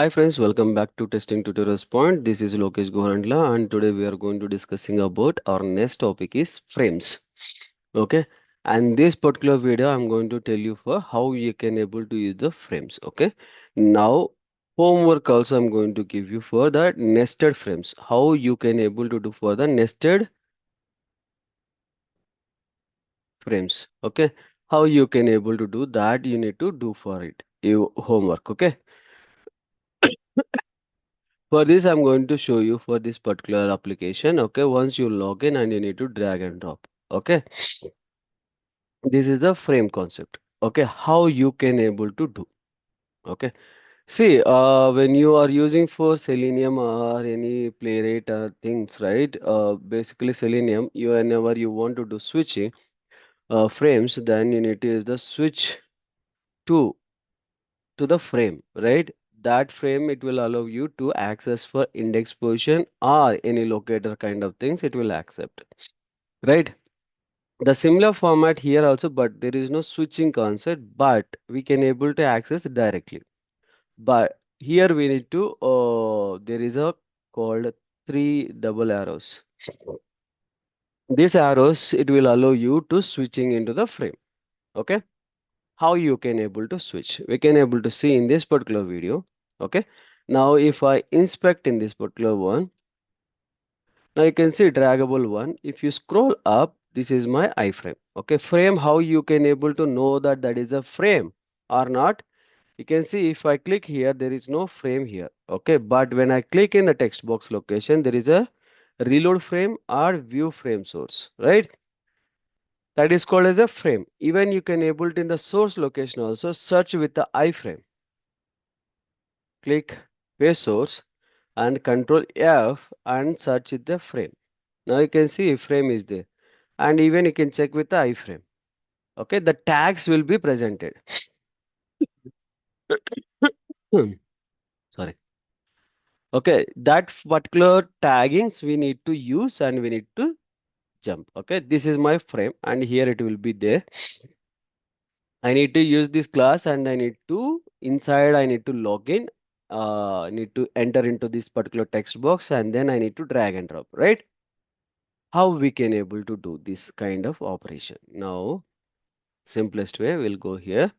Hi friends, welcome back to Testing Tutorials Point. This is Lokesh Gohandla and today we are going to discussing about our next topic is frames. Okay, and this particular video I'm going to tell you for how you can able to use the frames. Okay, now homework also I'm going to give you for the nested frames. How you can able to do for the nested frames. Okay, how you can able to do that you need to do for it. You homework. Okay. For this, I'm going to show you for this particular application. Okay, once you log in and you need to drag and drop. Okay, this is the frame concept. Okay, how you can able to do. Okay, see, when you are using for Selenium or any Playwright things, right? Basically Selenium, you whenever you want to do switching frames, then you need to use the switch to the frame, right? That frame it will allow you to access for index position or any locator kind of things it will accept, right? The similar format here also, but there is no switching concept, but we can able to access directly. But here we need to there is a called three double arrows. These arrows it will allow you to switching into the frame. Okay, how you can able to switch we can able to see in this particular video. Okay, now if I inspect in this particular one, now you can see draggable one. If you scroll up, this is my iframe. Okay, frame, how you can able to know that that is a frame or not. You can see if I click here there is no frame here. Okay, but when I click in the text box location there is a reload frame or view frame source, right? That is called as a frame. Even you can able to in the source location also search with the iframe. Click paste source and control F and search with the frame. Now you can see frame is there, and even you can check with the iframe. Okay, the tags will be presented. Sorry. Okay, that particular taggings we need to use and we need to jump. Okay, this is my frame and here it will be there. I need to use this class and I need to inside I need to log in. I need to enter into this particular text box and then I need to drag and drop, right? How we can able to do this kind of operation? Now, simplest way, we'll go here.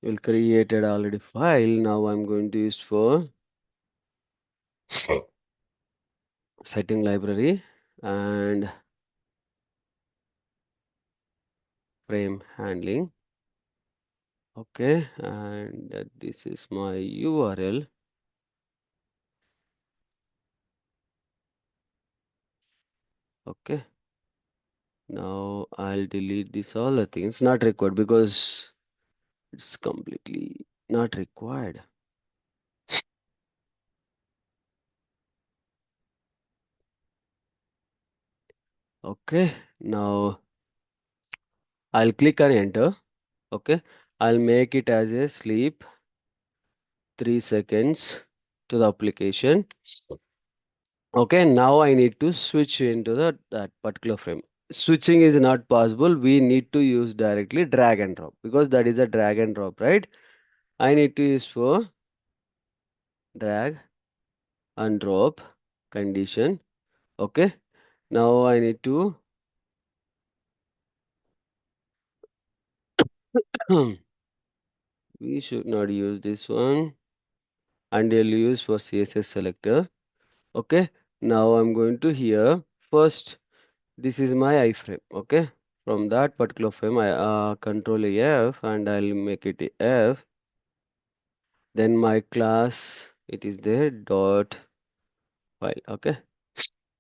We'll created already file. Now I'm going to use for setting library and frame handling. Okay, and this is my URL. Okay, now I'll delete this all the things not required because it's completely not required. Okay, now I'll click on enter. Okay, I'll make it as a sleep 3 seconds to the application. Okay, now I need to switch into that particular frame. Switching is not possible. We need to use directly drag and drop because that is a drag and drop, right? I need to use for drag and drop condition. Okay, now I need to we should not use this one and I'll use for CSS selector. Okay, now I'm going to here first. This is my iframe. Okay, from that particular frame I control F and I'll make it a F. Then my class it is there dot file. Okay,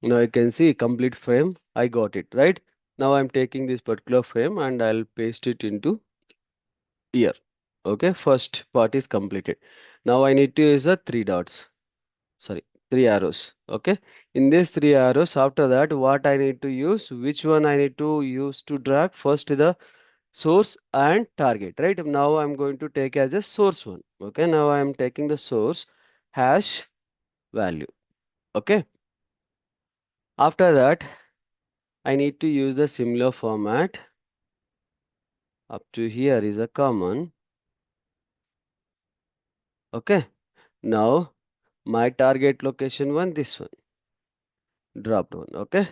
now I can see complete frame. I got it right. Now I'm taking this particular frame and I'll paste it into here. Okay, first part is completed. Now I need to use the three dots. Sorry, three arrows. Okay, in these three arrows, after that, what I need to use, which one I need to use to drag first the source and target, right? Now I'm going to take as a source one. Okay, now I'm taking the source hash value. Okay, after that, I need to use the similar format. Up to here is a common. Okay, Now my target location one, this one, dropped one. Okay.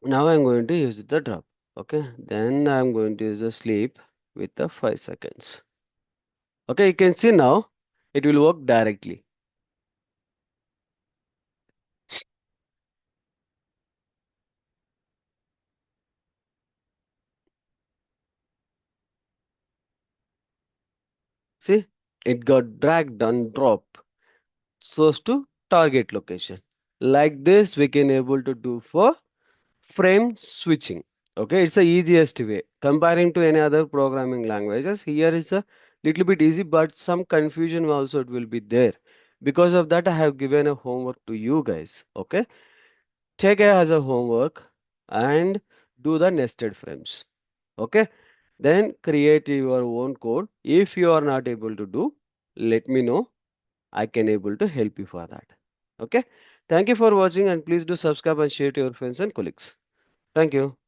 Now I'm going to use the drop. Okay. Then I'm going to use the sleep with the 5 seconds. Okay. You can see now it will work directly. See, it got dragged and dropped so as to target location. Like this, we can able to do for frame switching. Okay, it's the easiest way comparing to any other programming languages. Here is a little bit easy, but some confusion also it will be there. Because of that, I have given a homework to you guys. Okay, take it as a homework and do the nested frames. Okay, then create your own code. If you are not able to do, let me know. I can able to help you for that. Okay, thank you for watching and please do subscribe and share to your friends and colleagues. Thank you.